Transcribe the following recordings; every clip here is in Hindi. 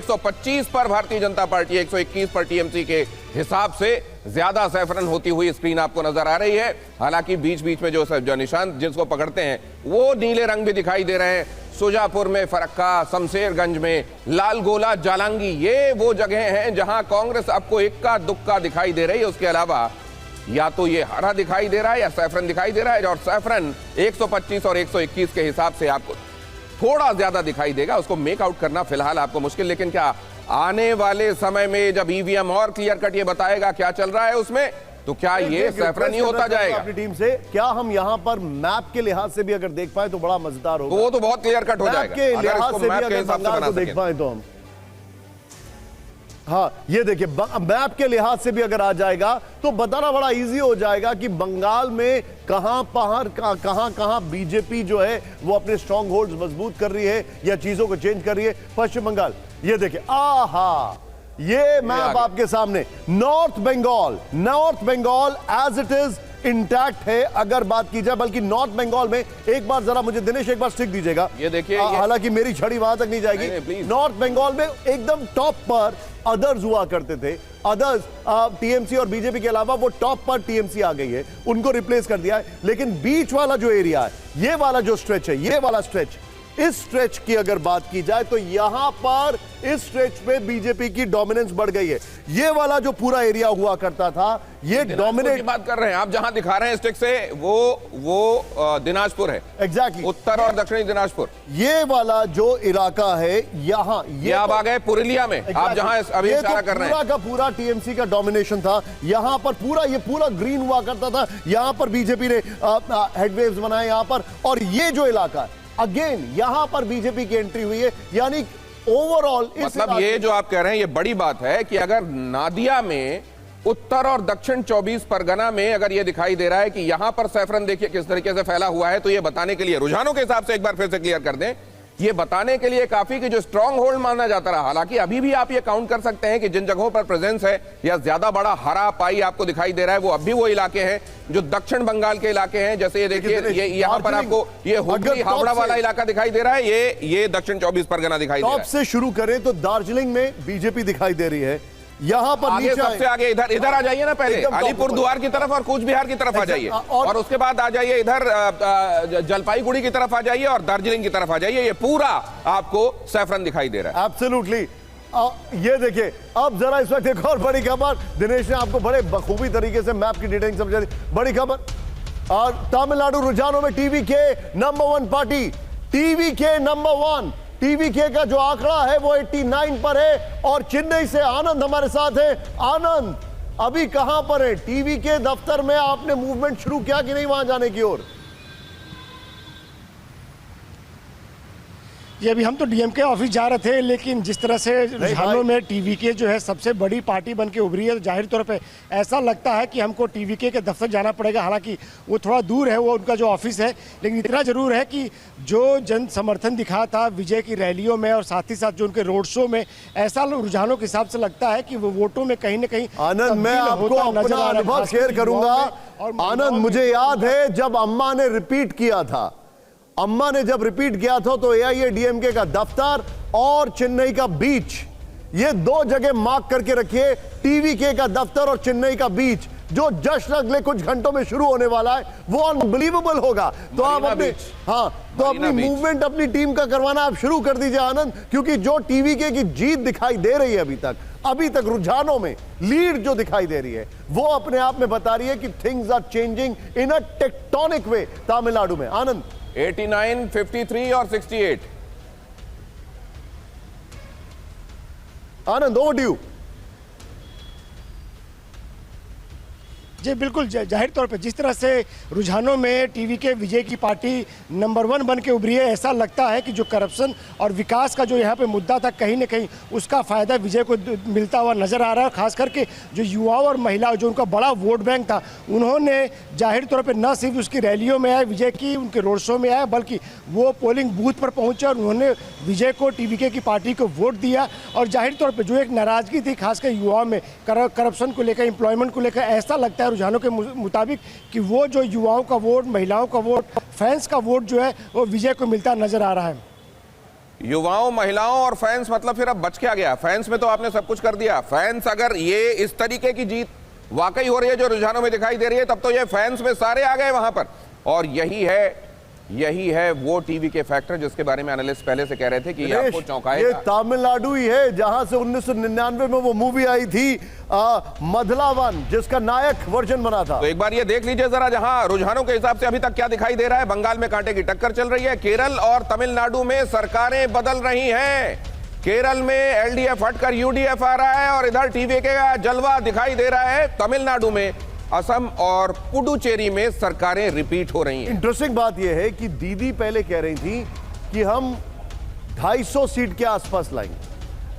125 पर भारतीय जनता पार्टी, 121 पर टीएमसी के हिसाब से ज्यादा सैफरन होती हुई स्क्रीन आपको नजर आ रही है। हालांकि बीच बीच में जो निशान जिसको पकड़ते हैं वो नीले रंग भी दिखाई दे रहे हैं। सुजापुर में फरक्का, शमशेरगंज में लालगोला, जालंगी, ये वो जगह हैं जहां कांग्रेस आपको इक्का दुक्का दिखाई दे रही है। उसके अलावा या तो ये हरा दिखाई दे रहा है या सैफरन दिखाई दे रहा है, और सैफरन 125 और 121 के हिसाब से आपको थोड़ा ज्यादा दिखाई देगा। उसको मेक आउट करना फिलहाल आपको मुश्किल, लेकिन क्या आने वाले समय में जब ईवीएम और क्लियर कट ये बताएगा क्या चल रहा है उसमें, तो क्या ये सैफरन ही होता जाएगा? अपनी टीम से क्या हम यहां पर मैप के लिहाज से भी अगर देख पाए तो बड़ा मजेदार होगा। तो वो तो बहुत क्लियर कट हो जाएगा के लिहाज से भी अगर बंगाल को देख पाए तो हम, हाँ ये देखिए मैप के लिहाज से भी अगर आ जाएगा तो बताना बड़ा इजी हो जाएगा कि बंगाल में कहां बीजेपी जो है वो अपने स्ट्रॉन्ग होल्ड्स मजबूत कर रही है या चीजों को चेंज कर रही है। पश्चिम बंगाल, ये देखिए, आहा, ये मैप आपके सामने। North Bengal as it is intact है अगर बात की जाए, बल्कि नॉर्थ बंगाल में एक बार जरा मुझे दिनेश एक बार स्टिक दीजिएगा, ये देखिए, हालांकि मेरी छड़ी वहां तक नहीं जाएगी। नॉर्थ बंगाल में एकदम टॉप पर अदर्स हुआ करते थे, अदर्स टीएमसी और बीजेपी के अलावा वो टॉप पर टीएमसी आ गई है, उनको रिप्लेस कर दिया है। लेकिन बीच वाला जो एरिया है, ये वाला जो स्ट्रेच है, ये वाला स्ट्रेच, इस स्ट्रेच की अगर बात की जाए तो यहां पर इस स्ट्रेच पे बीजेपी की डोमिनेंस बढ़ गई है। ये वाला जो पूरा एरिया हुआ करता था, ये डोमिनेट की बात कर रहे हैं आप, जहां दिखा रहे हैं स्टिक से, वो दिनाजपुर है। एग्जैक्टली, उत्तर और दक्षिणी दिनाजपुर। ये वाला जो इलाका है यहां, ये आप आ गए पुरुलिया में, आप जहां अभी इशारा कर रहे हैं, पूरा का पूरा टीएमसी का डोमिनेशन था। यहां पर पूरा ये पूरा ग्रीन हुआ करता था, यहां पर बीजेपी ने हेडवेव्स बनाए यहां पर, और ये जो इलाका है अगेन यहां पर बीजेपी की एंट्री हुई है। यानी ओवरऑल मतलब ये जो आप कह रहे हैं ये बड़ी बात है कि अगर नादिया में, उत्तर और दक्षिण 24 परगना में अगर ये दिखाई दे रहा है कि यहां पर सैफरन देखिए किस तरीके से फैला हुआ है, तो ये बताने के लिए, रुझानों के हिसाब से एक बार फिर से क्लियर कर दें, ये बताने के लिए काफी कि जो स्ट्रॉन्ग होल्ड माना जाता रहा। हालांकि अभी भी आप ये काउंट कर सकते हैं कि जिन जगहों पर प्रेजेंस है या ज्यादा बड़ा हरा पाई आपको दिखाई दे रहा है, वो अब भी वो इलाके हैं जो दक्षिण बंगाल के इलाके हैं। जैसे ये देखिए, ये यहां पर आपको ये हुगली हावड़ा वाला इलाका दिखाई दे रहा है, ये दक्षिण 24 परगना दिखाई दे रहा है। टॉप से शुरू करें तो दार्जिलिंग में बीजेपी दिखाई दे रही है, यहां पर आगे सबसे आगे इधर आ जाइए ना, पहले अलीपुर द्वार की तरफ और कूच बिहार की तरफ आ जाइए, और उसके बाद आ जाइए इधर जलपाईगुड़ी की तरफ आ जाइए और दार्जिलिंग की तरफ आ जाइए। ये पूरा आपको सैफरन दिखाई दे रहा है। एब्सोल्युटली। ये देखिए, अब जरा इस वक्त एक और बड़ी खबर, दिनेश ने आपको बड़े बखूबी तरीके से मैप की डिटेलिंग समझा दी। बड़ी खबर, और तमिलनाडु रुझानों में टीवी के नंबर 1 पार्टी, टीवी के नंबर 1, टीवीके का जो आंकड़ा है वो 89 पर है। और चेन्नई से आनंद हमारे साथ है। आनंद, अभी कहां पर है? टीवीके दफ्तर में आपने मूवमेंट शुरू किया कि नहीं वहां जाने की ओर? ये अभी हम तो डीएमके ऑफिस जा रहे थे, लेकिन जिस तरह से रुझानों में टीवीके जो है सबसे बड़ी पार्टी बन के उभरी है, तो जाहिर तौर पे ऐसा लगता है कि हमको टीवीके के दफ्तर जाना पड़ेगा। हालांकि वो थोड़ा दूर है, वो उनका जो ऑफिस है, लेकिन इतना जरूर है कि जो जन समर्थन दिखा था विजय की रैलियों में और साथ ही साथ जो उनके रोड शो में, ऐसा रुझानों के हिसाब से लगता है कि वो वोटों में कहीं ना कहीं। आनंद, मैं आपको अपना अनुभव शेयर करूंगा। आनंद, मुझे याद है जब अम्मा ने रिपीट किया था, जब रिपीट किया था तो एआईएडीएमके का दफ्तर और चेन्नई का बीच, ये दो जगह मार्क करके रखिए, टीवीके का दफ्तर और चेन्नई का बीच। जो जश्न अगले कुछ घंटों में शुरू होने वाला है वो अनबिलीवेबल होगा। तो आप अपने तो अपनी मूवमेंट अपनी टीम का करवाना आप शुरू कर दीजिए आनंद, क्योंकि जो टीवीके की जीत दिखाई दे रही है अभी तक रुझानों में लीड जो दिखाई दे रही है, वो अपने आप में बता रही है कि things are changing in a tectonic way Tamil Nadu में। आनंद, 89, 53 और 68। Anand, over to you. जी बिल्कुल, जाहिर तौर पे जिस तरह से रुझानों में टीवीके विजय की पार्टी नंबर 1 बन के उभरी है, ऐसा लगता है कि जो करप्शन और विकास का जो यहाँ पे मुद्दा था, कहीं ना कहीं उसका फ़ायदा विजय को मिलता हुआ नज़र आ रहा है। खास करके जो युवाओं और महिलाओं, जो उनका बड़ा वोट बैंक था, उन्होंने जाहिर तौर पर न सिर्फ उसकी रैलियों में आए विजय की, उनके रोड शो में आए, बल्कि वो पोलिंग बूथ पर पहुँचे और उन्होंने विजय को, टीवीके की पार्टी को वोट दिया। और जाहिर तौर पर जो एक नाराज़गी थी खासकर युवाओं में करप्शन को लेकर, एम्प्लॉयमेंट को लेकर, ऐसा लगता है रुझानों के मुताबिक कि वो जो युवाओं का वोट, महिलाओं का वोट, फैंस का वोट जो है वो विजय को मिलता नजर आ रहा है। युवाओं, महिलाओं और फैंस, मतलब फिर अब बच क्या गया? फैंस में तो आपने सब कुछ कर दिया। फैंस अगर ये इस तरीके की जीत वाकई हो रही है जो रुझानों में दिखाई दे रही है, तब तो ये फैंस में सारे आ गए वहां पर। और यही है वो टीवी के फैक्टर जिसके बारे में एनालिस्ट पहले से कह रहे थे कि ये आपको चौंकाएगा। ये तमिलनाडु ही है जहां से 1999 में वो मूवी आई थी मधलावन, जिसका नायक वर्जन बना था। तो एक बार ये देख लीजिए जरा, जहां रुझानों के हिसाब से अभी तक क्या दिखाई दे रहा है। बंगाल में कांटे की टक्कर चल रही है, केरल और तमिलनाडु में सरकारें बदल रही हैं। केरल में एलडीएफ हटकर यूडीएफ आ रहा है और इधर टीवी का जलवा दिखाई दे रहा है। तमिलनाडु में, असम और पुडुचेरी में सरकारें रिपीट हो रही हैं। इंटरेस्टिंग बात यह है कि दीदी पहले कह रही थी कि हम 250 सीट के आसपास लाएंगे,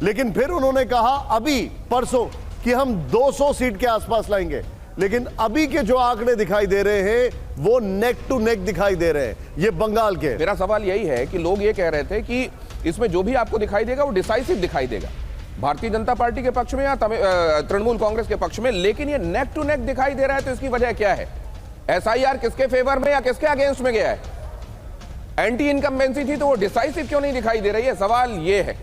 लेकिन फिर उन्होंने कहा अभी परसों कि हम 200 सीट के आसपास लाएंगे। लेकिन अभी के जो आंकड़े दिखाई दे रहे हैं वो नेक टू नेक दिखाई दे रहे हैं, ये बंगाल के। मेरा सवाल यही है कि लोग ये कह रहे थे कि इसमें जो भी आपको दिखाई देगा वो डिसाइसिव दिखाई देगा, भारतीय जनता पार्टी के पक्ष में या तृणमूल कांग्रेस के पक्ष में, लेकिन ये नेक टू नेक दिखाई दे रहा है। तो इसकी वजह क्या है? एसआईआर किसके फेवर में या किसके अगेंस्ट में गया है? एंटी इनकम्बेंसी थी तो वो डिसाइसिव क्यों नहीं दिखाई दे रही है? सवाल ये है।